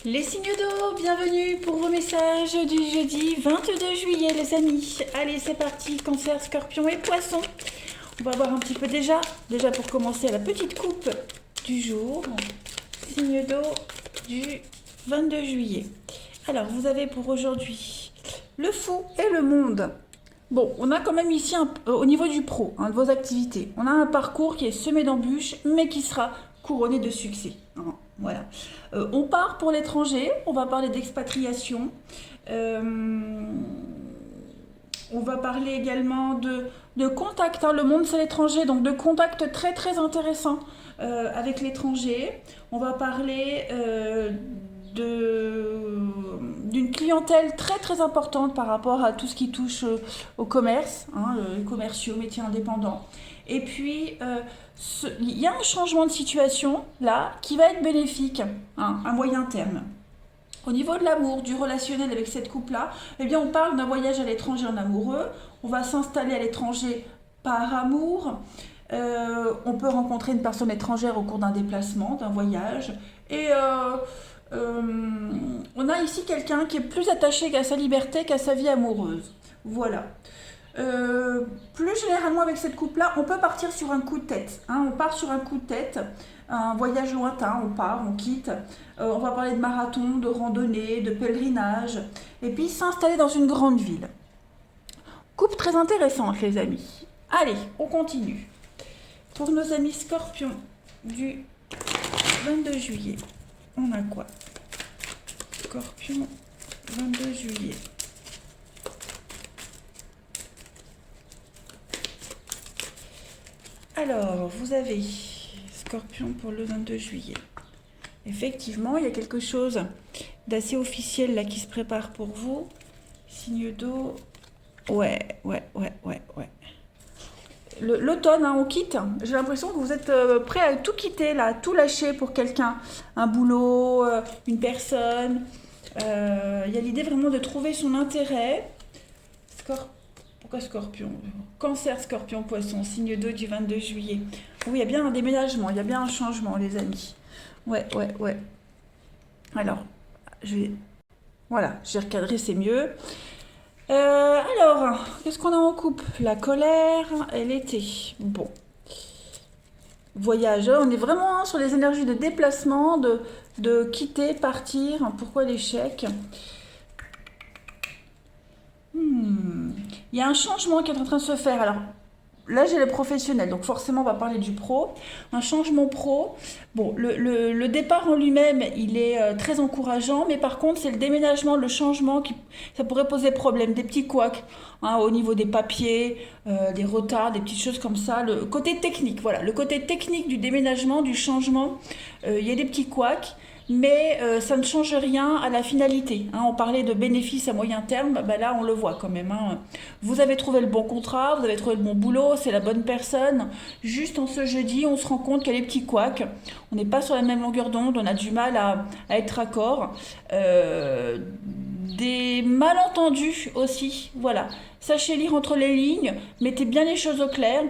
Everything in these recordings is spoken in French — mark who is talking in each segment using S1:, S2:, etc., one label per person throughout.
S1: Les signes d'eau, bienvenue pour vos messages du jeudi 22 juillet les amis. Allez c'est parti, cancer, scorpion et poisson. On va voir un petit peu déjà pour commencer la petite coupe du jour. Signe d'eau du 22 juillet. Alors vous avez pour aujourd'hui le fou et le monde. Bon, on a quand même ici au niveau du pro, de vos activités, on a un parcours qui est semé d'embûches mais qui sera couronné de succès. Voilà. On part pour l'étranger, on va parler d'expatriation. On va parler également de contact. Le monde c'est l'étranger, donc de contact très très intéressant avec l'étranger. On va parler d'une clientèle très très importante par rapport à tout ce qui touche au commerce, les commerciaux, métiers indépendants. Et puis, il y a un changement de situation là qui va être bénéfique à moyen terme. Au niveau de l'amour, du relationnel avec cette couple-là, eh bien, on parle d'un voyage à l'étranger en amoureux. On va s'installer à l'étranger par amour. On peut rencontrer une personne étrangère au cours d'un déplacement, d'un voyage. Et on a ici quelqu'un qui est plus attaché à sa liberté qu'à sa vie amoureuse. Voilà. Plus généralement avec cette couple-là, on peut partir sur un coup de tête. On part sur un coup de tête, un voyage lointain, on part, on quitte. On va parler de marathon, de randonnée, de pèlerinage, et puis s'installer dans une grande ville. Coupe très intéressante les amis. Allez, on continue. Pour nos amis scorpions du 22 juillet, on a quoi? Scorpion, 22 juillet. Alors, vous avez Scorpion pour le 22 juillet. Effectivement, il y a quelque chose d'assez officiel là qui se prépare pour vous. Signe d'eau. Ouais. L'automne, on quitte. J'ai l'impression que vous êtes prêt à tout quitter, là, tout lâcher pour quelqu'un. Un boulot, une personne. Il y a l'idée vraiment de trouver son intérêt. Pourquoi Scorpion? Cancer, Scorpion, Poisson, signe d'eau du 22 juillet. Oui, il y a bien un déménagement, il y a bien un changement, les amis. Ouais. Alors, voilà, j'ai recadré, c'est mieux. Alors, qu'est-ce qu'on a en couple? La colère et l'été. Bon. Voyage, on est vraiment sur les énergies de déplacement, de quitter, partir. Pourquoi l'échec? Il y a un changement qui est en train de se faire. Alors, là, j'ai les professionnels, donc forcément, on va parler du pro. Un changement pro. Bon, le départ en lui-même, il est très encourageant, mais par contre, c'est le déménagement, le changement, ça pourrait poser problème. Des petits couacs au niveau des papiers, des retards, des petites choses comme ça. Le côté technique, voilà. Le côté technique du déménagement, du changement, il y a des petits couacs. Mais ça ne change rien à la finalité. On parlait de bénéfices à moyen terme, là on le voit quand même. Vous avez trouvé le bon contrat, vous avez trouvé le bon boulot, c'est la bonne personne. Juste en ce jeudi, on se rend compte qu'il y a des petits couacs. On n'est pas sur la même longueur d'onde, on a du mal à être raccord. Des malentendus aussi, voilà. Sachez lire entre les lignes, mettez bien les choses au clair.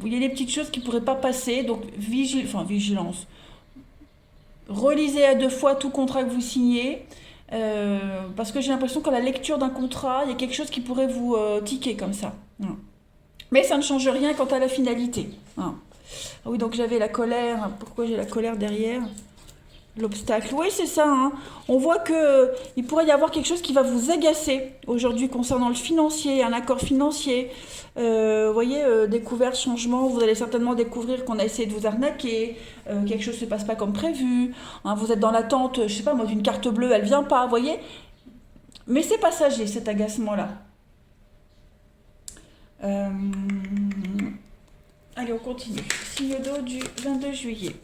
S1: Il y a des petites choses qui ne pourraient pas passer, donc vigilance. Relisez à 2 fois tout contrat que vous signez, parce que j'ai l'impression qu'à la lecture d'un contrat, il y a quelque chose qui pourrait vous tiquer comme ça. Mais ça ne change rien quant à la finalité. Ah oui, donc j'avais la colère. Pourquoi j'ai la colère derrière? L'obstacle, oui c'est ça. On voit qu'il pourrait y avoir quelque chose qui va vous agacer aujourd'hui concernant le financier, un accord financier. Vous voyez, découverte, changement, vous allez certainement découvrir qu'on a essayé de vous arnaquer, quelque chose ne se passe pas comme prévu. Vous êtes dans l'attente, je sais pas moi, d'une carte bleue, elle vient pas, vous voyez. Mais c'est passager cet agacement-là. Allez, on continue. Signe d'eau du 22 juillet.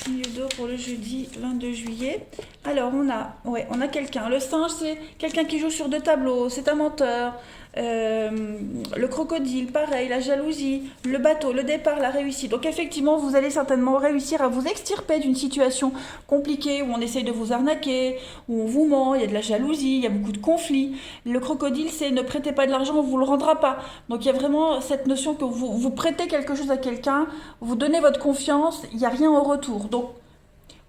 S1: Signe d'eau pour le jeudi 22 juillet. Alors on a quelqu'un. Le singe c'est quelqu'un qui joue sur 2 tableaux. C'est un menteur. le crocodile, pareil, la jalousie, le bateau, le départ, la réussite. Donc effectivement, vous allez certainement réussir à vous extirper d'une situation compliquée où on essaye de vous arnaquer, où on vous ment, il y a de la jalousie, il y a beaucoup de conflits. Le crocodile, c'est ne prêtez pas de l'argent, on vous le rendra pas. Donc il y a vraiment cette notion que vous prêtez quelque chose à quelqu'un, vous donnez votre confiance, il n'y a rien en retour. Donc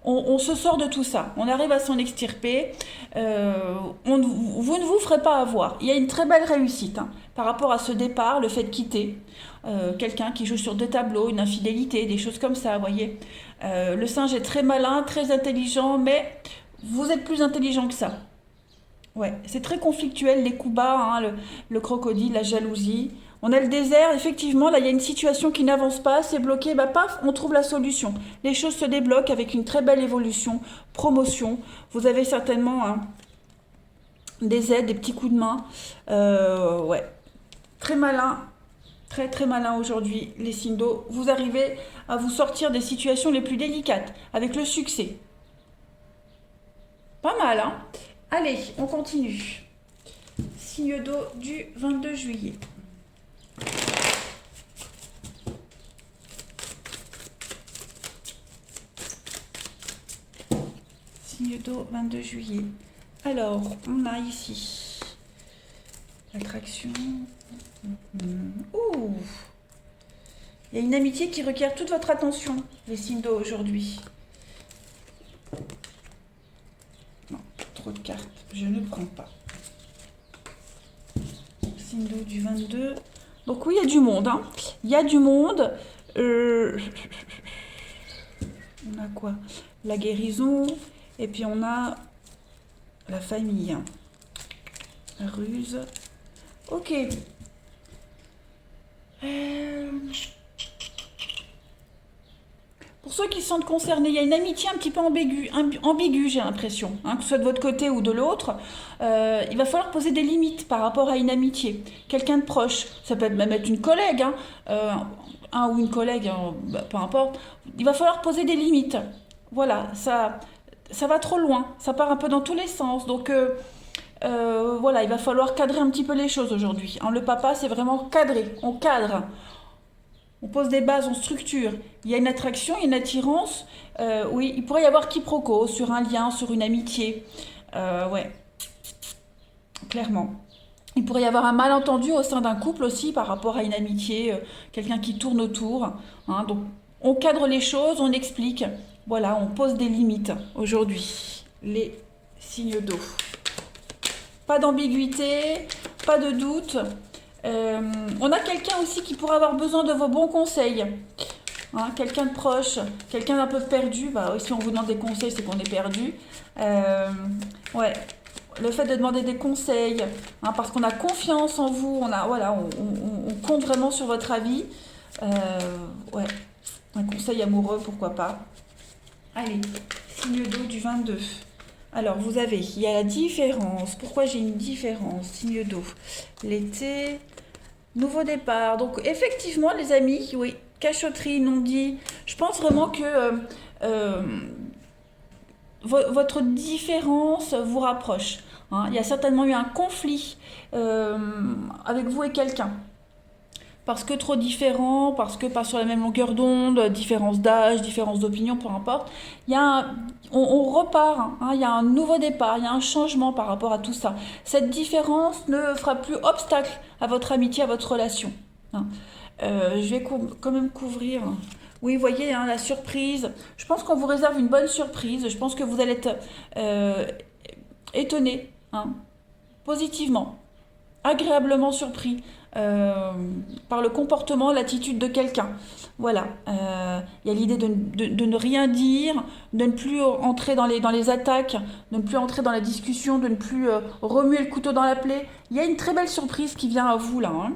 S1: on se sort de tout ça, on arrive à s'en extirper, vous ne vous ferez pas avoir. Il y a une très belle réussite hein, par rapport à ce départ, le fait de quitter quelqu'un qui joue sur deux tableaux, une infidélité, des choses comme ça, vous voyez. Le singe est très malin, très intelligent, mais vous êtes plus intelligent que ça. Ouais, c'est très conflictuel, les coups bas, hein, le crocodile, la jalousie. On a le désert, effectivement, là il y a une situation qui n'avance pas, c'est bloqué, bah paf, on trouve la solution. Les choses se débloquent avec une très belle évolution, promotion. Vous avez certainement hein, des aides, des petits coups de main. Ouais, très malin, très très malin aujourd'hui, les signes d'eau. Vous arrivez à vous sortir des situations les plus délicates, avec le succès. Pas mal, hein? Allez, on continue. Signe d'eau du 22 juillet. Signe d'eau 22 juillet. Alors, on a ici l'attraction. Ouh! Il y a une amitié qui requiert toute votre attention, les signes d'eau aujourd'hui. Non, trop de cartes, je ne prends pas. Signe d'eau du 22. Donc oui, il y a du monde. Hein. Il y a du monde. On a quoi? La guérison. Et puis on a la famille. La ruse. Ok. Pour ceux qui se sentent concernés, il y a une amitié un petit peu ambiguë j'ai l'impression, hein, que ce soit de votre côté ou de l'autre. Il va falloir poser des limites par rapport à une amitié. Quelqu'un de proche, ça peut même être une collègue, hein, un ou une collègue, hein, bah, peu importe. Il va falloir poser des limites. Voilà, ça va trop loin, ça part un peu dans tous les sens. Donc voilà, il va falloir cadrer un petit peu les choses aujourd'hui. Hein, le papa, c'est vraiment cadrer, on cadre. On pose des bases, on structure. Il y a une attraction, il y a une attirance. Oui, il pourrait y avoir quiproquo sur un lien, sur une amitié. Ouais, clairement. Il pourrait y avoir un malentendu au sein d'un couple aussi par rapport à une amitié, quelqu'un qui tourne autour. Hein. Donc, on cadre les choses, on explique. Voilà, on pose des limites aujourd'hui. Les signes d'eau. Pas d'ambiguïté, pas de doute. On a quelqu'un aussi qui pourrait avoir besoin de vos bons conseils. Hein, quelqu'un de proche, quelqu'un d'un peu perdu. Bah, si on vous demande des conseils, c'est qu'on est perdu. Ouais, le fait de demander des conseils, hein, parce qu'on a confiance en vous, voilà, on compte vraiment sur votre avis. Ouais, un conseil amoureux, pourquoi pas. Allez, signe d'eau du 22. Alors, il y a la différence. Pourquoi j'ai une différence? Signe d'eau. L'été, nouveau départ. Donc, effectivement, les amis, oui, cachotterie, non-dit. Je pense vraiment que votre différence vous rapproche. Hein. Il y a certainement eu un conflit avec vous et quelqu'un. Parce que trop différent, parce que pas sur la même longueur d'onde, différence d'âge, différence d'opinion, peu importe. On repart, hein, il y a un nouveau départ, il y a un changement par rapport à tout ça. Cette différence ne fera plus obstacle à votre amitié, à votre relation. Hein. Je vais quand même couvrir. Oui, vous voyez, hein, la surprise. Je pense qu'on vous réserve une bonne surprise. Je pense que vous allez être étonné, hein, positivement, agréablement surpris. Par le comportement, l'attitude de quelqu'un. Voilà. Il y a l'idée de ne rien dire, de ne plus entrer dans les attaques, de ne plus entrer dans la discussion, de ne plus remuer le couteau dans la plaie. Il y a une très belle surprise qui vient à vous là. Hein.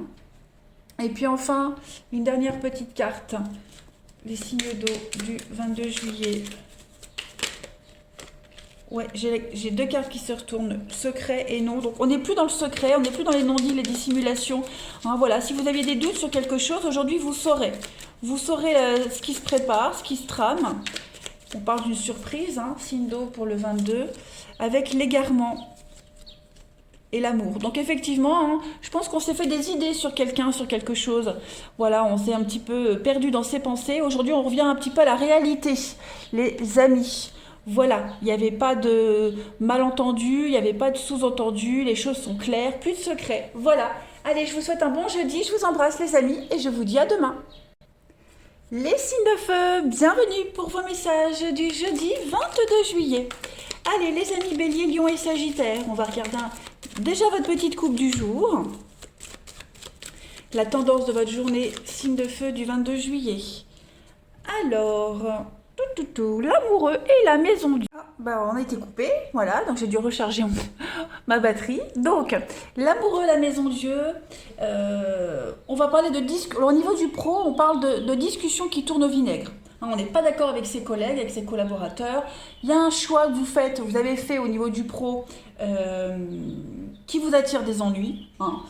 S1: Et puis enfin, une dernière petite carte. Les signes d'eau du 22 juillet. Ouais, j'ai deux cartes qui se retournent, secret et non. Donc on n'est plus dans le secret, on n'est plus dans les non-dits, les dissimulations. Hein, voilà, si vous aviez des doutes sur quelque chose, aujourd'hui vous saurez. Vous saurez ce qui se prépare, ce qui se trame. On parle d'une surprise, hein, signe d'eau pour le 22, avec l'égarement. et l'amour. Donc effectivement, hein, je pense qu'on s'est fait des idées sur quelqu'un, sur quelque chose. Voilà, on s'est un petit peu perdu dans ses pensées. Aujourd'hui, on revient un petit peu à la réalité, les amis. Voilà, il n'y avait pas de malentendu, il n'y avait pas de sous-entendu, les choses sont claires, plus de secrets. Voilà. Allez, je vous souhaite un bon jeudi, je vous embrasse les amis et je vous dis à demain. Les signes de feu, bienvenue pour vos messages du jeudi 22 juillet. Allez les amis Bélier, Lion et Sagittaire, on va regarder déjà votre petite coupe du jour. La tendance de votre journée, signe de feu du 22 juillet. Alors, l'amoureux et la maison du... on a été coupé, voilà, donc j'ai dû recharger ma batterie. Donc, l'amoureux, la maison Dieu, on va parler de discussion. Au niveau du pro, on parle de discussions qui tournent au vinaigre. Hein, on n'est pas d'accord avec ses collègues, avec ses collaborateurs. Il y a un choix que vous avez fait au niveau du pro, qui vous attire des ennuis. Hein.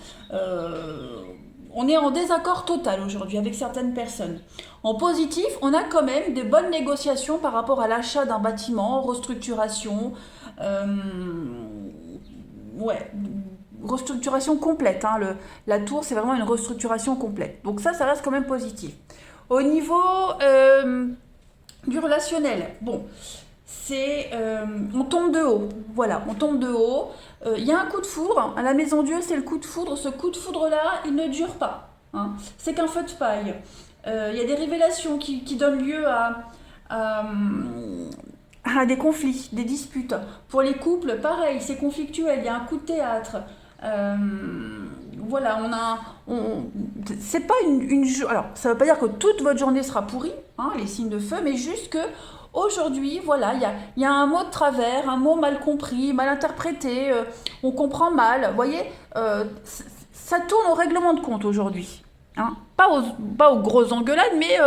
S1: On est en désaccord total aujourd'hui avec certaines personnes. En positif, on a quand même des bonnes négociations par rapport à l'achat d'un bâtiment, restructuration, restructuration complète. Hein. La tour, c'est vraiment une restructuration complète. Donc ça reste quand même positif. Au niveau du relationnel, bon, on tombe de haut. Voilà, on tombe de haut. Il y a un coup de foudre. À la maison Dieu, c'est le coup de foudre. Ce coup de foudre-là, il ne dure pas. Hein. C'est qu'un feu de paille. Il y a des révélations qui donnent lieu à des conflits, des disputes. Pour les couples, pareil, c'est conflictuel. Il y a un coup de théâtre. Voilà, c'est pas alors, ça veut pas dire que toute votre journée sera pourrie, hein, les signes de feu, mais juste que aujourd'hui, voilà, il y a un mot de travers, un mot mal compris, mal interprété, on comprend mal. Vous voyez, ça tourne au règlement de compte aujourd'hui. Hein. Pas aux grosses engueulades, mais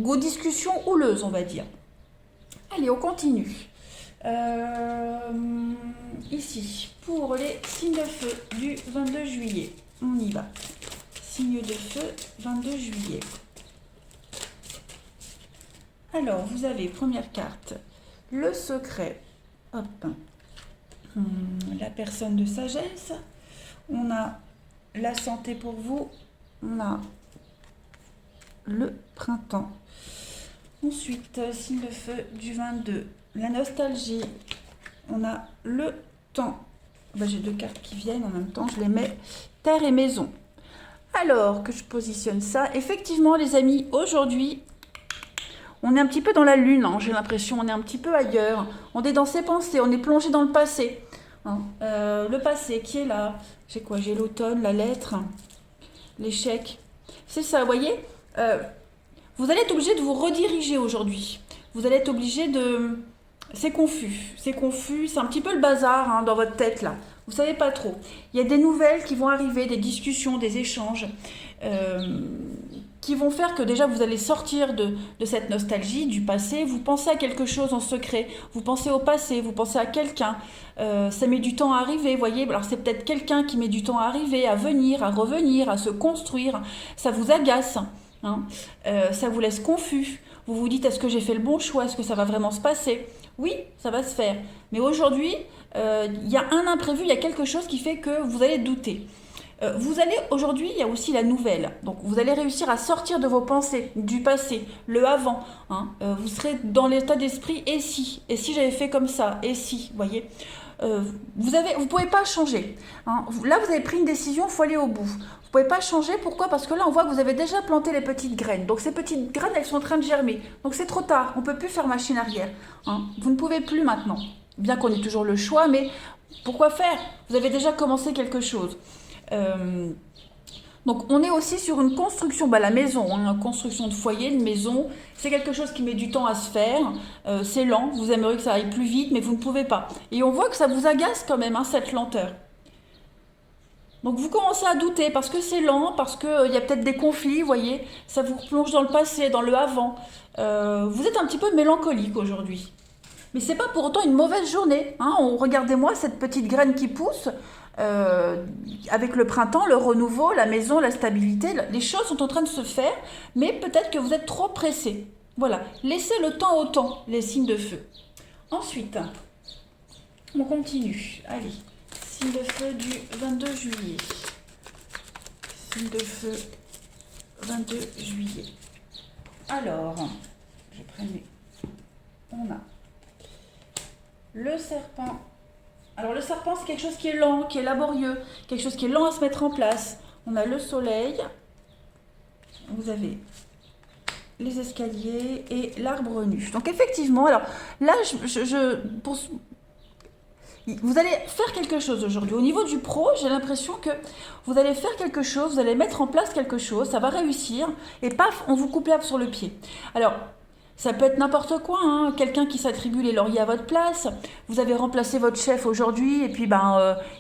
S1: aux discussions houleuses, on va dire. Allez, on continue. Ici, pour les signes de feu du 22 juillet. On y va. Signe de feu, 22 juillet. Alors, vous avez, première carte, le secret. Hop. La personne de sagesse. On a la santé pour vous. On a le printemps. Ensuite, signe de feu du 22. La nostalgie. On a le temps. J'ai deux cartes qui viennent en même temps. Je les mets terre et maison. Alors que je positionne ça. Effectivement, les amis, aujourd'hui, on est un petit peu dans la lune. Hein, j'ai l'impression. On est un petit peu ailleurs. On est dans ses pensées. On est plongé dans le passé. Hein, le passé qui est là. J'ai quoi? J'ai l'automne, la lettre, l'échec. C'est ça, vous voyez, vous allez être obligé de vous rediriger aujourd'hui. Vous allez être obligé de... C'est confus, c'est un petit peu le bazar, hein, dans votre tête là. Vous savez pas trop. Il y a des nouvelles qui vont arriver, des discussions, des échanges, qui vont faire que déjà vous allez sortir de cette nostalgie du passé. Vous pensez à quelque chose en secret, vous pensez au passé, vous pensez à quelqu'un. Ça met du temps à arriver, vous voyez. Alors c'est peut-être quelqu'un qui met du temps à arriver, à venir, à revenir, à se construire. Ça vous agace, hein. Ça vous laisse confus. Vous vous dites, est-ce que j'ai fait le bon choix? Est-ce que ça va vraiment se passer? Oui, ça va se faire. Mais aujourd'hui, il y a un imprévu, il y a quelque chose qui fait que vous allez douter. Aujourd'hui, il y a aussi la nouvelle. Donc, vous allez réussir à sortir de vos pensées, du passé, le avant. Hein. Vous serez dans l'état d'esprit, et si j'avais fait comme ça, et si, vous voyez. Vous pouvez pas changer. Hein. Là, vous avez pris une décision, il faut aller au bout. Vous pouvez pas changer, pourquoi? Parce que là, on voit que vous avez déjà planté les petites graines. Donc, ces petites graines, elles sont en train de germer. Donc, c'est trop tard, on peut plus faire machine arrière. Hein. Vous ne pouvez plus maintenant. Bien qu'on ait toujours le choix, mais pourquoi faire? Vous avez déjà commencé quelque chose. Donc on est aussi sur une construction, la maison, hein, une construction de foyer, de maison, c'est quelque chose qui met du temps à se faire, c'est lent, vous aimeriez que ça aille plus vite, mais vous ne pouvez pas. Et on voit que ça vous agace quand même, hein, cette lenteur. Donc vous commencez à douter parce que c'est lent, parce qu'il y a peut-être des conflits, vous voyez, ça vous replonge dans le passé, dans le avant. Vous êtes un petit peu mélancolique aujourd'hui. Mais c'est pas pour autant une mauvaise journée. Hein. Regardez-moi cette petite graine qui pousse. Avec le printemps, le renouveau, la maison, la stabilité, les choses sont en train de se faire, mais peut-être que vous êtes trop pressé. Voilà, laissez le temps au temps, les signes de feu. Ensuite, on continue. Allez, Signe de feu du 22 juillet. Signe de feu 22 juillet. Alors, je prends mes... On a le serpent. Alors le serpent, c'est quelque chose qui est lent, qui est laborieux, quelque chose qui est lent à se mettre en place. On a le soleil. Vous avez les escaliers et l'arbre nu. Donc effectivement, alors là, vous allez faire quelque chose aujourd'hui. Au niveau du pro, j'ai l'impression que vous allez faire quelque chose, vous allez mettre en place quelque chose, ça va réussir, et paf, on vous coupe l'herbe sur le pied. Alors, ça peut être n'importe quoi, hein. Quelqu'un qui s'attribue les lauriers à votre place, vous avez remplacé votre chef aujourd'hui, et puis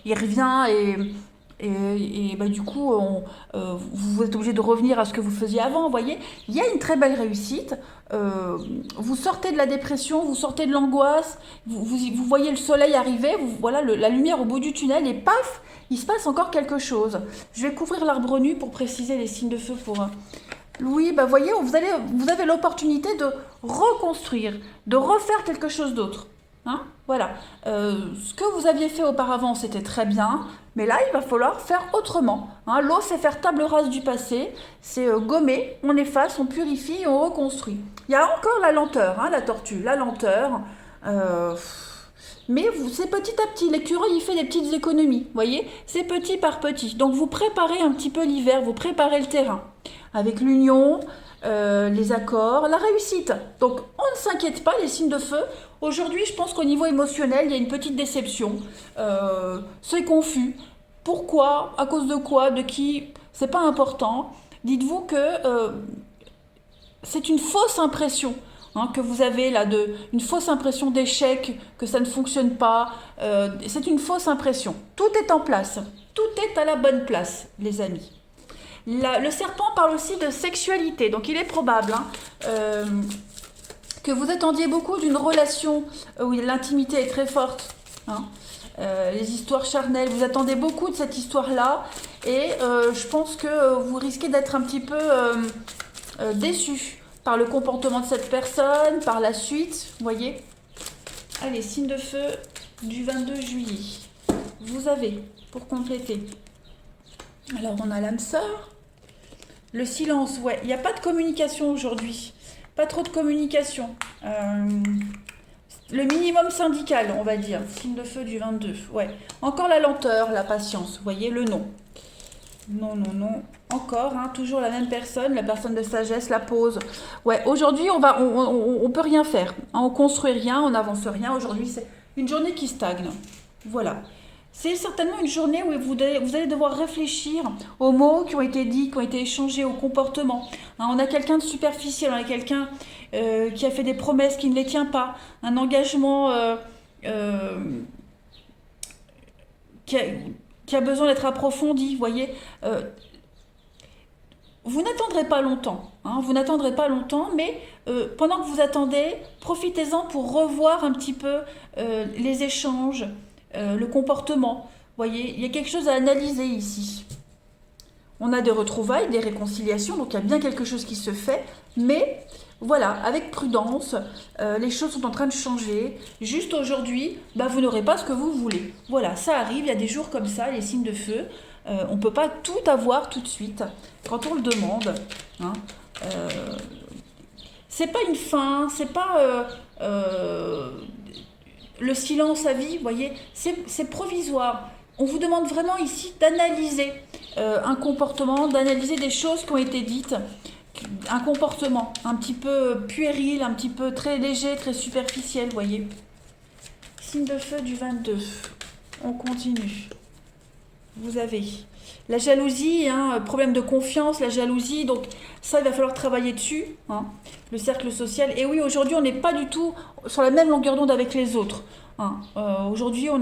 S1: il revient et du coup, vous êtes obligé de revenir à ce que vous faisiez avant, vous voyez. Il y a une très belle réussite. Vous sortez de la dépression, vous sortez de l'angoisse, vous voyez le soleil arriver, voilà la lumière au bout du tunnel, et paf, il se passe encore quelque chose. Je vais couvrir l'arbre nu pour préciser les signes de feu pour... Oui, vous voyez, vous avez l'opportunité de reconstruire, de refaire quelque chose d'autre. Hein, voilà. Ce que vous aviez fait auparavant, c'était très bien, mais là, il va falloir faire autrement. Hein. L'eau, c'est faire table rase du passé, c'est gommer, on efface, on purifie et on reconstruit. Il y a encore la lenteur, hein, la tortue, la lenteur. Mais c'est petit à petit. L'écureuil, il fait des petites économies, vous voyez. C'est petit par petit. Donc, vous préparez un petit peu l'hiver, vous préparez le terrain. Avec l'union, les accords, la réussite. Donc, on ne s'inquiète pas, les signes de feu. Aujourd'hui, je pense qu'au niveau émotionnel, il y a une petite déception. C'est confus. Pourquoi? À cause de quoi? De qui? C'est pas important. Dites-vous que c'est une fausse impression. Hein, que vous avez là, une fausse impression d'échec, que ça ne fonctionne pas. C'est une fausse impression. Tout est en place. Tout est à la bonne place, les amis. Le serpent parle aussi de sexualité. Donc, il est probable que vous attendiez beaucoup d'une relation où l'intimité est très forte. Hein. Les histoires charnelles, vous attendez beaucoup de cette histoire-là. Et je pense que vous risquez d'être un petit peu déçu par le comportement de cette personne, par la suite, vous voyez. Allez, signe de feu du 22 juillet. Vous avez, pour compléter, alors on a l'âme sœur, le silence, ouais, il n'y a pas de communication aujourd'hui, pas trop de communication. Le minimum syndical, on va dire, signe de feu du 22, ouais. Encore la lenteur, la patience, vous voyez, le non. Non, non, non. Encore, hein, toujours la même personne, la personne de sagesse, la pause. Ouais, aujourd'hui, on peut rien faire. Hein, on construit rien, on n'avance rien. Aujourd'hui, c'est une journée qui stagne. Voilà. C'est certainement une journée où vous allez devoir réfléchir aux mots qui ont été dits, qui ont été échangés, au comportement. Hein, on a quelqu'un de superficiel, on a quelqu'un qui a fait des promesses qui ne les tient pas. Un engagement qui a besoin d'être approfondi, vous voyez. Vous n'attendrez pas longtemps, hein, vous n'attendrez pas longtemps, mais pendant que vous attendez, profitez-en pour revoir un petit peu les échanges, le comportement. Vous voyez, il y a quelque chose à analyser ici. On a des retrouvailles, des réconciliations, donc il y a bien quelque chose qui se fait, mais voilà, avec prudence, les choses sont en train de changer. Juste aujourd'hui, vous n'aurez pas ce que vous voulez. Voilà, ça arrive, il y a des jours comme ça, les signes de feu. On ne peut pas tout avoir tout de suite quand on le demande. Hein. C'est pas une fin, c'est pas le silence à vie, vous voyez, c'est provisoire. On vous demande vraiment ici d'analyser un comportement, d'analyser des choses qui ont été dites, un comportement un petit peu puéril, un petit peu très léger, très superficiel, vous voyez. Signe de feu du 22, on continue. Vous avez la jalousie, hein, problème de confiance, la jalousie, donc ça il va falloir travailler dessus, hein, le cercle social. Et oui, aujourd'hui on n'est pas du tout sur la même longueur d'onde avec les autres. Hein. Aujourd'hui on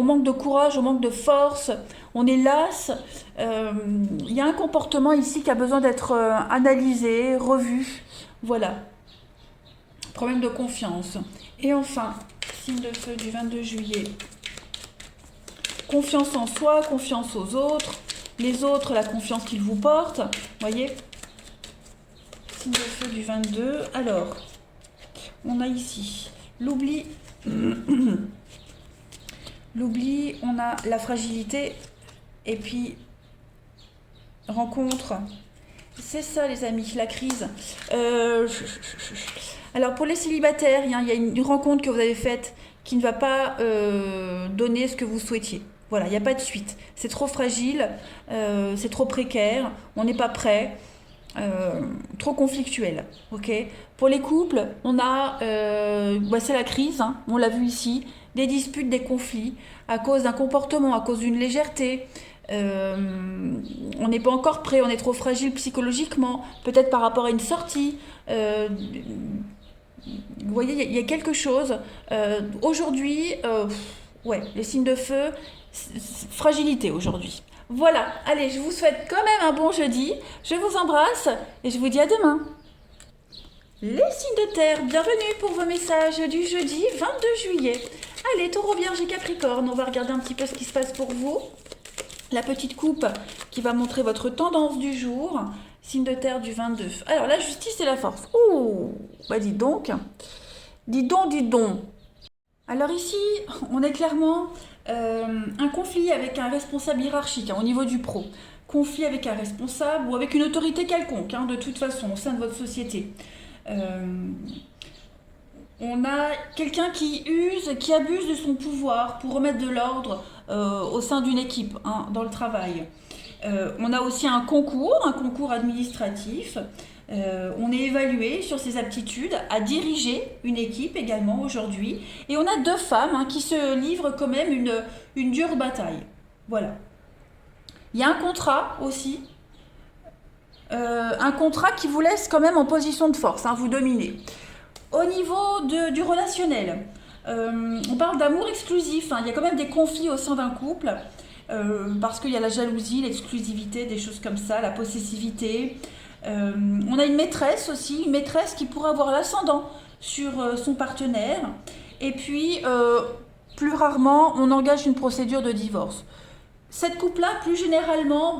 S1: manque de courage, on manque de force, on est las. Il y a un comportement ici qui a besoin d'être analysé, revu. Voilà. Problème de confiance. Et enfin, signe de feu du 22 juillet. Confiance en soi, confiance aux autres, les autres, la confiance qu'ils vous portent, voyez. Signe de feu du 22. Alors, on a ici l'oubli. L'oubli, on a la fragilité, et puis rencontre. C'est ça, les amis, la crise. Euh, Alors, pour les célibataires, il y a une rencontre que vous avez faite qui ne va pas donner ce que vous souhaitiez. Voilà, il n'y a pas de suite. C'est trop fragile, c'est trop précaire, on n'est pas prêt, trop conflictuel. Ok. Pour les couples, on a, c'est la crise, hein, on l'a vu ici, des disputes, des conflits, à cause d'un comportement, à cause d'une légèreté. Euh, on n'est pas encore prêt, on est trop fragile psychologiquement, peut-être par rapport à une sortie. Vous voyez, il y a quelque chose. Aujourd'hui, ouais, les signes de feu, fragilité aujourd'hui. Voilà, allez, je vous souhaite quand même un bon jeudi. Je vous embrasse et je vous dis à demain. Les signes de terre, bienvenue pour vos messages du jeudi 22 juillet. Allez, taureau, vierge et capricorne, on va regarder un petit peu ce qui se passe pour vous. La petite coupe qui va montrer votre tendance du jour. Signe de terre du 22. Alors, la justice et la force. Ouh, bah dis donc. Dis donc, dis donc. Alors ici, on est clairement un conflit avec un responsable hiérarchique hein, au niveau du pro. Conflit avec un responsable ou avec une autorité quelconque, hein, de toute façon, au sein de votre société. Euh, on a quelqu'un qui use, qui abuse de son pouvoir pour remettre de l'ordre au sein d'une équipe, hein, dans le travail. On a aussi un concours administratif. On est évalué sur ses aptitudes à diriger une équipe également aujourd'hui. Et on a deux femmes hein, qui se livrent quand même une dure bataille. Voilà. Il y a un contrat aussi. Un contrat qui vous laisse quand même en position de force, hein, vous dominez. Au niveau du relationnel, on parle d'amour exclusif. Hein. Il y a quand même des conflits au sein d'un couple. Parce qu'il y a la jalousie, l'exclusivité, des choses comme ça, la possessivité. On a une maîtresse aussi, une maîtresse qui pourra avoir l'ascendant sur son partenaire. Et puis, plus rarement, on engage une procédure de divorce. Cette couple-là, plus généralement,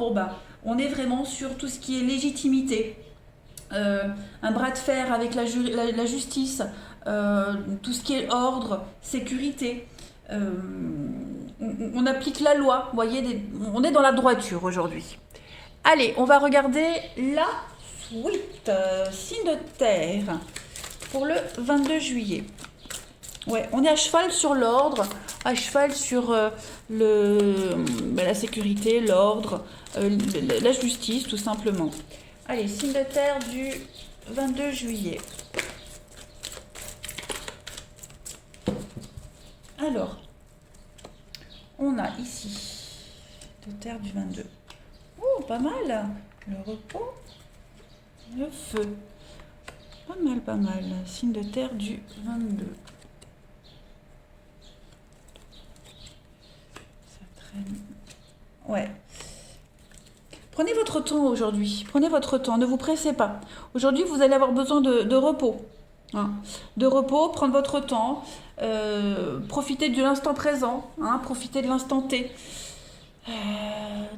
S1: on est vraiment sur tout ce qui est légitimité. Un bras de fer avec la justice, tout ce qui est ordre, sécurité. On applique la loi, vous voyez, on est dans la droiture aujourd'hui. Allez, on va regarder la suite, signe de terre, pour le 22 juillet. Ouais, on est à cheval sur l'ordre, à cheval sur la sécurité, l'ordre, la justice, tout simplement. Allez, signe de terre du 22 juillet. Alors, on a ici de terre du 22. Oh, pas mal. Le repos, le feu. Pas mal, pas mal. Signe de terre du 22. Ça traîne. Ouais. Prenez votre temps aujourd'hui. Prenez votre temps. Ne vous pressez pas. Aujourd'hui, vous allez avoir besoin de repos. Hein. De repos, prendre votre temps. Profiter de l'instant présent. Hein, profiter de l'instant T.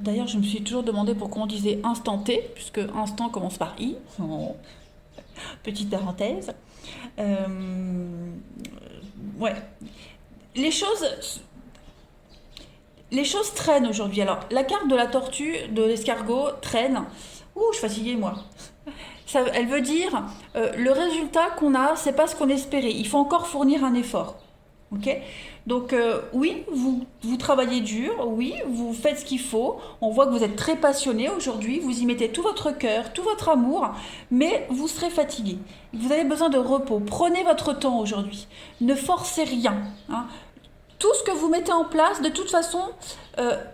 S1: D'ailleurs, je me suis toujours demandé pourquoi on disait instant T, puisque instant commence par I. Oh, petite parenthèse. Ouais. Les choses traînent aujourd'hui. Alors, la carte de la tortue, de l'escargot, traîne. Ouh, je suis fatiguée, moi. Ça, elle veut dire, le résultat qu'on a, c'est pas ce qu'on espérait. Il faut encore fournir un effort. Ok. Donc, oui, vous travaillez dur, oui, vous faites ce qu'il faut. On voit que vous êtes très passionné aujourd'hui. Vous y mettez tout votre cœur, tout votre amour, mais vous serez fatigué. Vous avez besoin de repos. Prenez votre temps aujourd'hui. Ne forcez rien. Hein. Tout ce que vous mettez en place, de toute façon,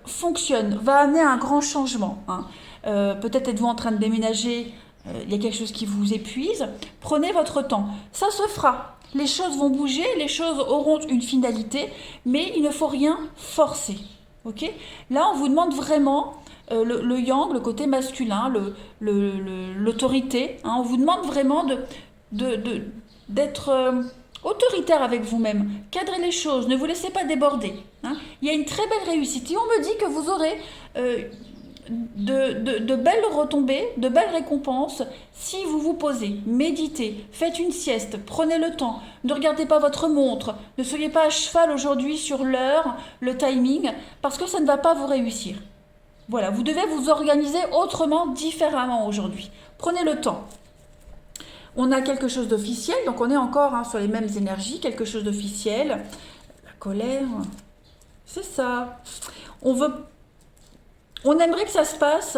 S1: fonctionne, va amener un grand changement. Hein. Peut-être êtes-vous en train de déménager, il y a quelque chose qui vous épuise. Prenez votre temps. Ça se fera. Les choses vont bouger, les choses auront une finalité, mais il ne faut rien forcer. Ok. Là, on vous demande vraiment le yang, le côté masculin, l'autorité. Hein. On vous demande vraiment d'être autoritaire avec vous-même. Cadrez les choses, ne vous laissez pas déborder. Hein. Il y a une très belle réussite. Et on me dit que vous aurez de belles retombées, de belles récompenses si vous vous posez, méditez, faites une sieste, prenez le temps, ne regardez pas votre montre, ne soyez pas à cheval aujourd'hui sur l'heure, le timing, parce que ça ne va pas vous réussir. Voilà, vous devez vous organiser autrement, différemment aujourd'hui. Prenez le temps. On a quelque chose d'officiel, donc on est encore sur les mêmes énergies, quelque chose d'officiel. La colère, c'est ça. On aimerait que ça se passe,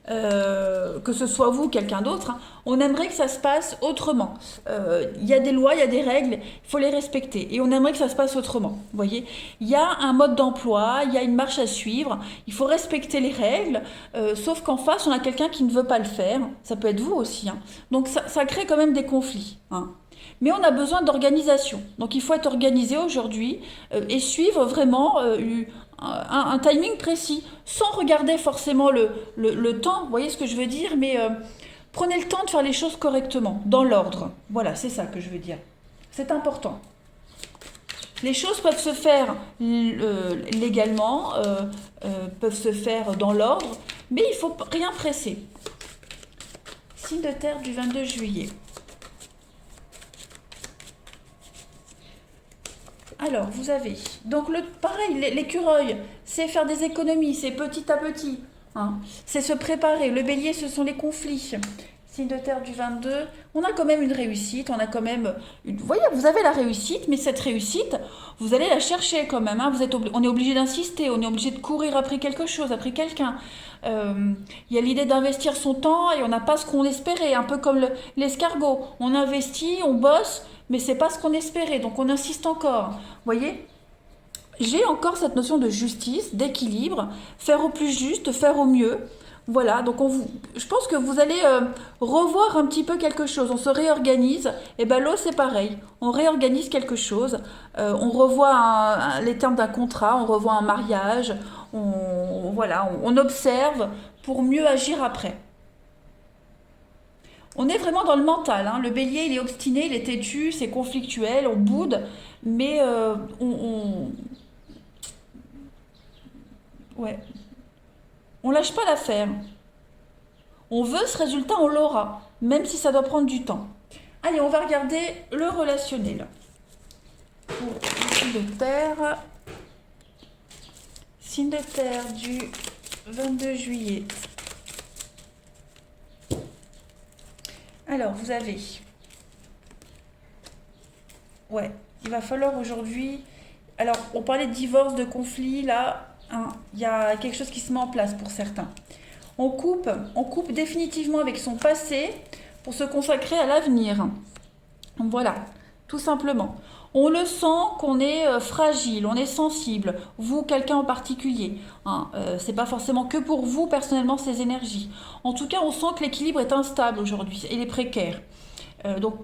S1: que ce soit vous ou quelqu'un d'autre, on aimerait que ça se passe autrement. Il y a des lois, il y a des règles, il faut les respecter. Et on aimerait que ça se passe autrement. Vous voyez, il y a un mode d'emploi, il y a une marche à suivre, il faut respecter les règles, sauf qu'en face, on a quelqu'un qui ne veut pas le faire. Ça peut être vous aussi. Donc ça crée quand même des conflits. Mais on a besoin d'organisation. Donc il faut être organisé aujourd'hui et suivre vraiment un timing précis, sans regarder forcément le temps, vous voyez ce que je veux dire, mais prenez le temps de faire les choses correctement, dans l'ordre. Voilà, c'est ça que je veux dire. C'est important. Les choses peuvent se faire légalement, peuvent se faire dans l'ordre, mais il ne faut rien presser. Signe de terre du 22 juillet. Alors, vous avez, donc pareil, l'écureuil, c'est faire des économies, c'est petit à petit, c'est se préparer. Le bélier, ce sont les conflits. Signe de terre du 22, on a quand même une réussite, on a quand même, vous voyez, vous avez la réussite, mais cette réussite, vous allez la chercher quand même, on est obligé d'insister, on est obligé de courir après quelque chose, après quelqu'un. Il y a l'idée d'investir son temps et on n'a pas ce qu'on espérait, un peu comme l'escargot. On investit, on bosse, mais c'est pas ce qu'on espérait, donc on insiste encore. Vous voyez, j'ai encore cette notion de justice, d'équilibre, faire au plus juste, faire au mieux. Voilà, donc je pense que vous allez revoir un petit peu quelque chose. On se réorganise. Et ben l'eau, c'est pareil. On réorganise quelque chose. On revoit les termes d'un contrat, on revoit un mariage. On observe pour mieux agir après. On est vraiment dans le mental. Le bélier, il est obstiné, il est têtu, c'est conflictuel, on boude, mais ouais, on lâche pas l'affaire. On veut ce résultat, on l'aura, même si ça doit prendre du temps. Allez, on va regarder le relationnel. Pour le signe de terre. Signe de terre du 22 juillet. Alors, vous avez... Ouais, il va falloir aujourd'hui... Alors, on parlait de divorce, de conflit, là, il y a quelque chose qui se met en place pour certains. On coupe définitivement avec son passé pour se consacrer à l'avenir. Voilà, tout simplement. On le sent qu'on est fragile, on est sensible, vous, quelqu'un en particulier. C'est pas forcément que pour vous, personnellement, ces énergies. En tout cas, on sent que l'équilibre est instable aujourd'hui, il est précaire. Donc,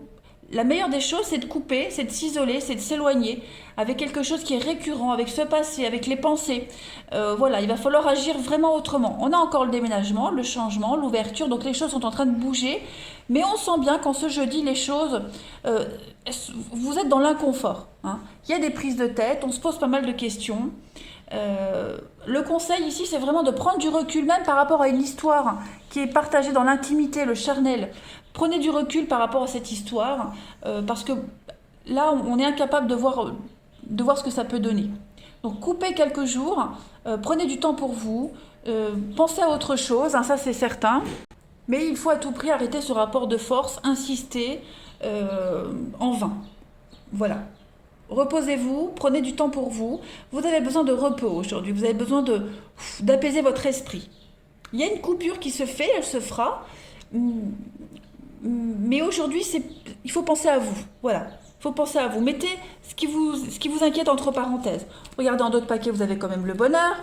S1: la meilleure des choses, c'est de couper, c'est de s'isoler, c'est de s'éloigner avec quelque chose qui est récurrent, avec ce passé, avec les pensées. Voilà, il va falloir agir vraiment autrement. On a encore le déménagement, le changement, l'ouverture, donc les choses sont en train de bouger, mais on sent bien qu'en ce jeudi, les choses, vous êtes dans l'inconfort. Il y a des prises de tête, on se pose pas mal de questions. Le conseil ici, c'est vraiment de prendre du recul, même par rapport à une histoire qui est partagée dans l'intimité, le charnel. Prenez du recul par rapport à cette histoire, parce que là, on est incapable de voir ce que ça peut donner. Donc, coupez quelques jours, prenez du temps pour vous, pensez à autre chose, ça c'est certain. Mais il faut à tout prix arrêter ce rapport de force, insister en vain. Voilà. Reposez-vous, prenez du temps pour vous. Vous avez besoin de repos aujourd'hui, vous avez besoin d'apaiser votre esprit. Il y a une coupure qui se fait, elle se fera. Mais aujourd'hui, il faut penser à vous. Voilà, il faut penser à vous. Mettez ce qui vous inquiète entre parenthèses. Regardez en d'autres paquets, vous avez quand même le bonheur.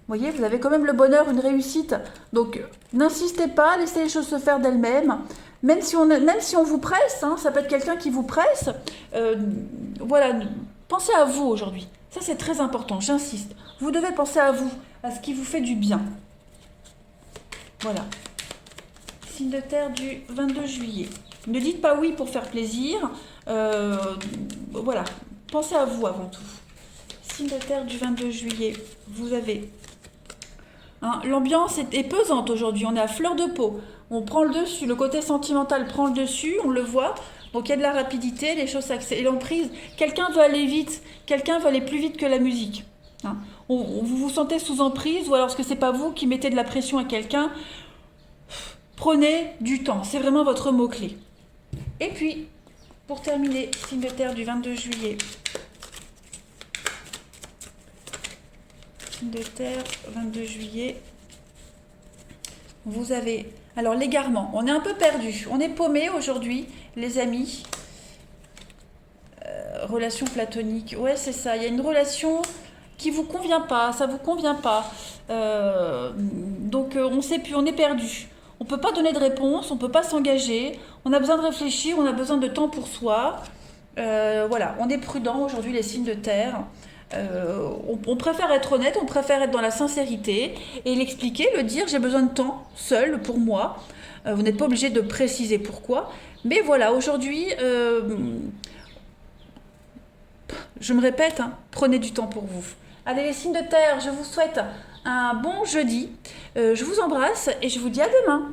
S1: Vous voyez, vous avez quand même le bonheur, une réussite. Donc, n'insistez pas, laissez les choses se faire d'elles-mêmes. Même si on vous presse, ça peut être quelqu'un qui vous presse. Voilà, pensez à vous aujourd'hui. Ça, c'est très important, j'insiste. Vous devez penser à vous, à ce qui vous fait du bien. Voilà. Signe de terre du 22 juillet. Ne dites pas oui pour faire plaisir. Voilà, pensez à vous avant tout. Signe de terre du 22 juillet. Vous avez hein. L'ambiance est pesante aujourd'hui, on est à fleur de peau. On prend le dessus, le côté sentimental prend le dessus, on le voit. Donc il y a de la rapidité, les choses s'accélèrent. Et l'emprise, quelqu'un veut aller vite, quelqu'un veut aller plus vite que la musique, hein. Vous vous sentez sous emprise ou alors est-ce que c'est pas vous qui mettez de la pression à quelqu'un? Prenez du temps, c'est vraiment votre mot-clé. Et puis, pour terminer, signe de terre du 22 juillet. Signe de terre, 22 juillet. Vous avez... Alors, l'égarement. On est un peu perdu. On est paumé aujourd'hui, les amis. Relation platonique. Ouais, c'est ça. Il y a une relation qui vous convient pas. Ça vous convient pas. Donc, on sait plus. On est perdu. On ne peut pas donner de réponse, on ne peut pas s'engager, on a besoin de réfléchir, on a besoin de temps pour soi. Voilà, on est prudent aujourd'hui, les signes de terre. On préfère être honnête, on préfère être dans la sincérité et l'expliquer, le dire, j'ai besoin de temps, seul, pour moi. Vous n'êtes pas obligé de préciser pourquoi. Mais voilà, aujourd'hui, je me répète, hein, prenez du temps pour vous. Allez, les signes de terre, je vous souhaite un bon jeudi. Je vous embrasse et je vous dis à demain.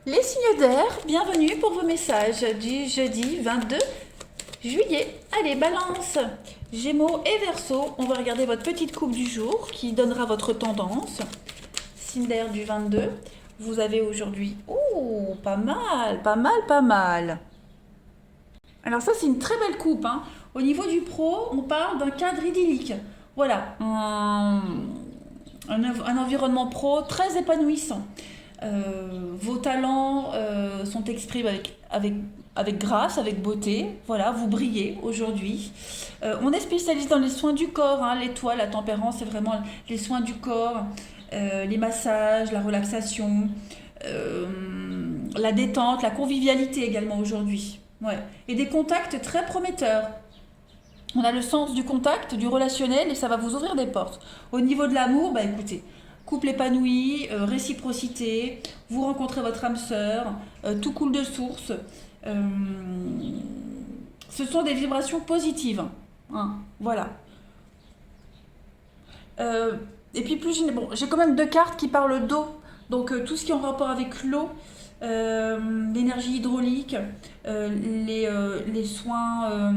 S1: Les signes d'air, bienvenue pour vos messages du jeudi 22 juillet. Allez, Balance, Gémeaux et Verseau. On va regarder votre petite coupe du jour qui donnera votre tendance. Signe d'air du 22. Vous avez aujourd'hui... Oh, pas mal, pas mal, pas mal. Alors ça, c'est une très belle coupe, hein. Au niveau du pro, on parle d'un cadre idyllique. Voilà, un environnement pro très épanouissant. Vos talents sont exprimés avec grâce, avec beauté. Voilà, vous brillez aujourd'hui. On est spécialiste dans les soins du corps, hein. L'étoile, la tempérance, c'est vraiment les soins du corps, les massages, la relaxation, la détente, la convivialité également aujourd'hui. Ouais. Et des contacts très prometteurs. On a le sens du contact, du relationnel et ça va vous ouvrir des portes. Au niveau de l'amour, bah écoutez, couple épanoui, réciprocité, vous rencontrez votre âme sœur, tout coule de source. Ce sont des vibrations positives, hein, voilà. Et puis j'ai quand même deux cartes qui parlent d'eau. Donc tout ce qui est en rapport avec l'eau, l'énergie hydraulique, les soins...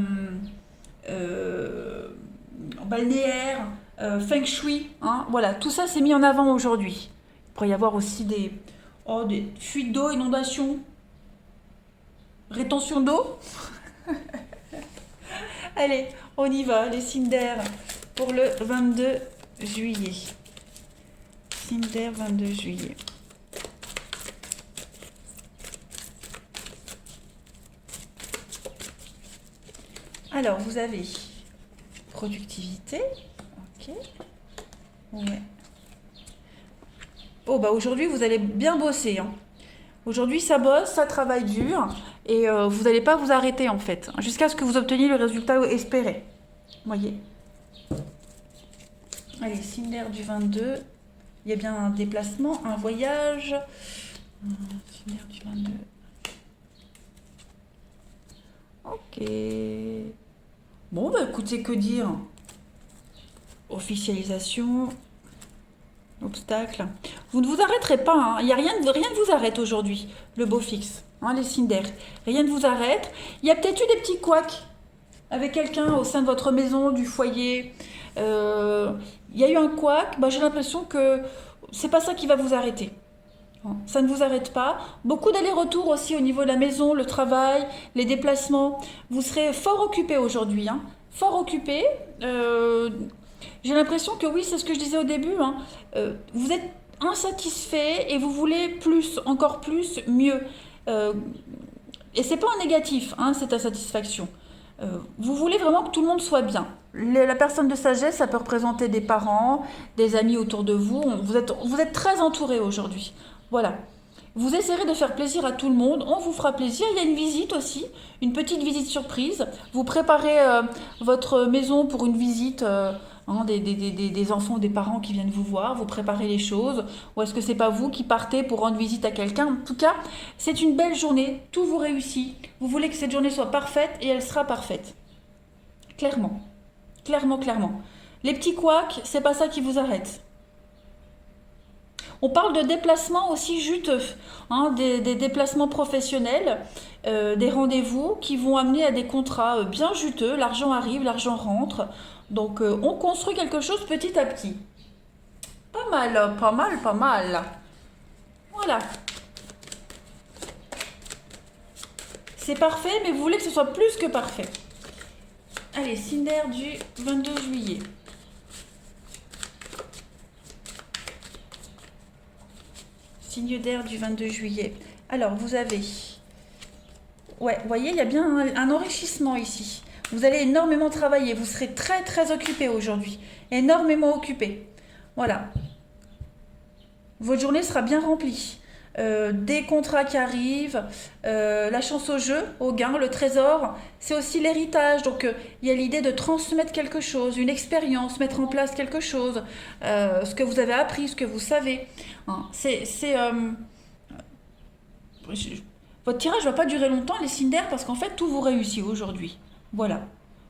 S1: balnéaire, feng shui, hein, voilà, tout ça c'est mis en avant aujourd'hui. Il pourrait y avoir aussi des fuites d'eau, inondations, rétention d'eau. Allez, on y va, les signes d'air pour le 22 juillet. Signes d'air 22 juillet. Alors, vous avez productivité. Ok. Ouais. Oh, bah aujourd'hui, vous allez bien bosser, hein. Aujourd'hui, ça bosse, ça travaille dur. Et vous n'allez pas vous arrêter, en fait, jusqu'à ce que vous obteniez le résultat espéré. Voyez. Allez, signe d'air du 22. Il y a bien un déplacement, un voyage. Signe d'air du 22. Ok. Bon, bah écoutez, que dire? Officialisation, obstacle. Vous ne vous arrêterez pas, hein. Il n'y a rien ne vous arrête aujourd'hui, le beau fixe, hein, les signes d'air. Rien ne vous arrête. Il y a peut-être eu des petits couacs avec quelqu'un au sein de votre maison, du foyer. Il y a eu un couac, bah, j'ai l'impression que c'est pas ça qui va vous arrêter. Ça ne vous arrête pas. Beaucoup d'allers-retours aussi au niveau de la maison, le travail, les déplacements. Vous serez fort occupé aujourd'hui, hein. Fort occupé. J'ai l'impression que oui, c'est ce que je disais au début, hein. Vous êtes insatisfait et vous voulez plus, encore plus, mieux. Et c'est pas un négatif, hein, cette insatisfaction. Vous voulez vraiment que tout le monde soit bien. La personne de sagesse, ça peut représenter des parents, des amis autour de vous. Vous êtes très entouré aujourd'hui. Voilà. Vous essayerez de faire plaisir à tout le monde. On vous fera plaisir. Il y a une visite aussi, une petite visite surprise. Vous préparez votre maison pour une visite, hein, des enfants, des parents qui viennent vous voir. Vous préparez les choses. Ou est-ce que c'est pas vous qui partez pour rendre visite à quelqu'un? En tout cas, c'est une belle journée. Tout vous réussit. Vous voulez que cette journée soit parfaite et elle sera parfaite. Clairement. Clairement, clairement. Les petits couacs, c'est pas ça qui vous arrête. On parle de déplacements aussi juteux, hein, des déplacements professionnels, des rendez-vous qui vont amener à des contrats bien juteux. L'argent arrive, l'argent rentre. Donc on construit quelque chose petit à petit. Pas mal, pas mal, pas mal. Voilà. C'est parfait, mais vous voulez que ce soit plus que parfait. Allez, Cinder du 22 juillet. Signe d'air du 22 juillet. Alors, vous avez... Ouais, vous voyez, il y a bien un enrichissement ici. Vous allez énormément travailler. Vous serez très, très occupé aujourd'hui. Énormément occupé. Voilà. Votre journée sera bien remplie. Des contrats qui arrivent, la chance au jeu, au gain, le trésor, c'est aussi l'héritage. Donc il y a l'idée de transmettre quelque chose, une expérience, mettre en place quelque chose, ce que vous avez appris, ce que vous savez. Hein. Votre tirage ne va pas durer longtemps, les Cinder, parce qu'en fait tout vous réussit aujourd'hui. Voilà.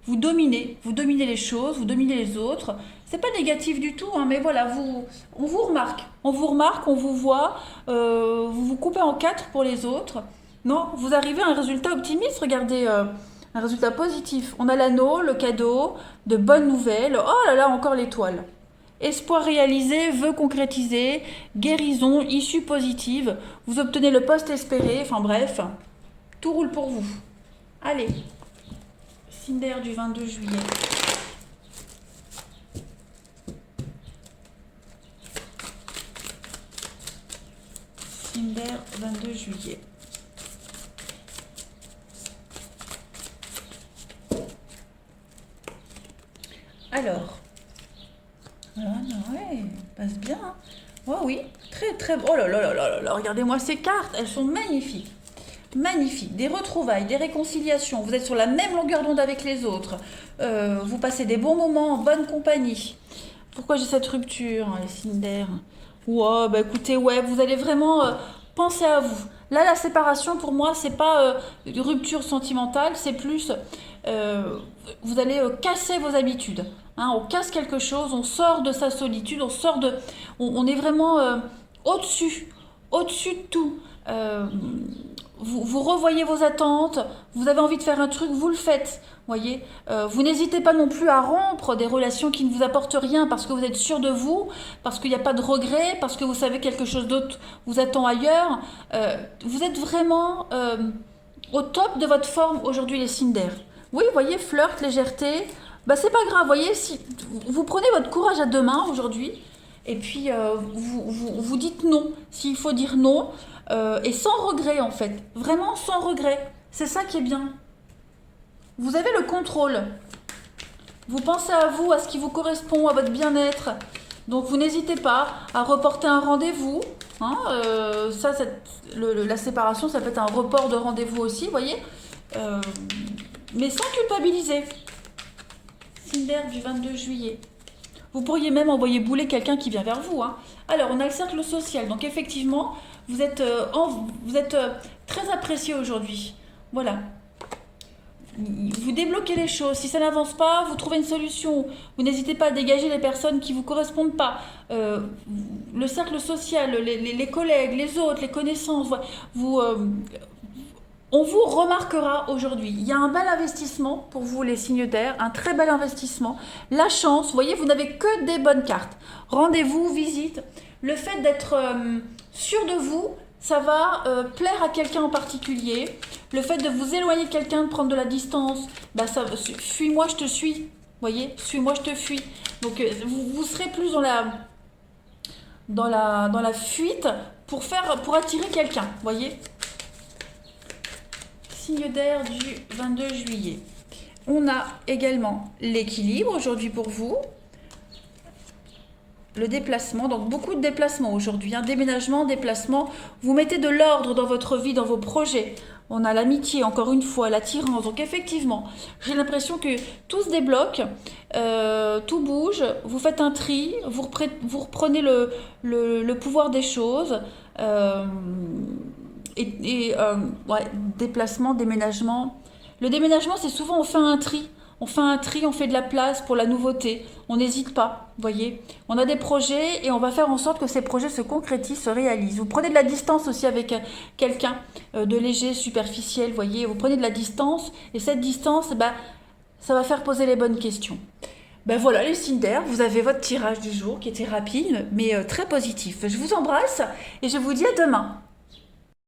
S1: Vous dominez les choses, vous dominez les autres. C'est pas négatif du tout, hein, mais voilà, on vous remarque, on vous voit, vous vous coupez en quatre pour les autres. Non, vous arrivez à un résultat optimiste, regardez, un résultat positif. On a l'anneau, le cadeau, de bonnes nouvelles. Oh là là, encore l'étoile. Espoir réalisé, vœux concrétisés, guérison, issue positive. Vous obtenez le poste espéré, enfin bref, tout roule pour vous. Allez, Cinder du 22 juillet. Cinder 22 juillet. Alors, ouais, passe bien. Hein. Oh oui, très très beau. Oh là là là là là, regardez-moi ces cartes, elles sont magnifiques. Magnifiques. Des retrouvailles, des réconciliations. Vous êtes sur la même longueur d'onde avec les autres. Vous passez des bons moments en bonne compagnie. Pourquoi j'ai cette rupture, hein, les Cinder? Ouais, bah écoutez, ouais, vous allez vraiment penser à vous. Là, la séparation, pour moi, c'est pas une rupture sentimentale, c'est plus euh, vous allez casser vos habitudes. Hein, on casse quelque chose, on sort de sa solitude, on est vraiment au-dessus, au-dessus de tout. Vous revoyez vos attentes, vous avez envie de faire un truc, vous le faites. Voyez, vous n'hésitez pas non plus à rompre des relations qui ne vous apportent rien parce que vous êtes sûr de vous, parce qu'il n'y a pas de regret, parce que vous savez que quelque chose d'autre vous attend ailleurs. Vous êtes vraiment au top de votre forme aujourd'hui, les Cinder. Oui, voyez, flirt, légèreté. Bah, c'est pas grave, voyez, si vous prenez votre courage à deux mains aujourd'hui, et puis vous dites non, s'il faut dire non, et sans regret en fait, vraiment sans regret. C'est ça qui est bien. Vous avez le contrôle. Vous pensez à vous, à ce qui vous correspond, à votre bien-être. Donc vous n'hésitez pas à reporter un rendez-vous. Hein, la séparation, ça peut être un report de rendez-vous aussi, vous voyez. Euh, mais sans culpabiliser. Cinder du 22 juillet. Vous pourriez même envoyer bouler quelqu'un qui vient vers vous. Hein. Alors, on a le cercle social. Donc, effectivement, vous êtes très apprécié aujourd'hui. Voilà. Vous débloquez les choses. Si ça n'avance pas, vous trouvez une solution. Vous n'hésitez pas à dégager les personnes qui ne vous correspondent pas. Le cercle social, les collègues, les autres, les connaissances. Vous, on vous remarquera aujourd'hui. Il y a un bel investissement pour vous, les signes d'air, un très bel investissement. La chance, vous voyez, vous n'avez que des bonnes cartes. Rendez-vous, visite. Le fait d'être sûr de vous, ça va plaire à quelqu'un en particulier. Le fait de vous éloigner de quelqu'un, de prendre de la distance, bah fuis-moi, je te suis. Vous voyez, suis-moi, je te fuis. Donc vous serez plus dans la fuite pour attirer quelqu'un. Vous voyez. Signe d'air du 22 juillet. On a également l'équilibre aujourd'hui pour vous. Le déplacement, donc beaucoup de déplacements aujourd'hui, hein, déménagement, déplacement. Vous mettez de l'ordre dans votre vie, dans vos projets. On a l'amitié, encore une fois, l'attirance. Donc effectivement, j'ai l'impression que tout se débloque, tout bouge, vous faites un tri, vous reprenez le pouvoir des choses. Ouais, déplacement, déménagement. Le déménagement, c'est souvent on fait un tri on fait un tri, on fait de la place pour la nouveauté. On n'hésite pas, vous voyez. On a des projets et on va faire en sorte que ces projets se concrétisent, se réalisent. Vous prenez de la distance aussi avec quelqu'un de léger, superficiel, vous voyez. Vous prenez de la distance et cette distance, bah, ça va faire poser les bonnes questions. Ben voilà les signes d'air, vous avez votre tirage du jour qui était rapide mais très positif. Je vous embrasse et je vous dis à demain.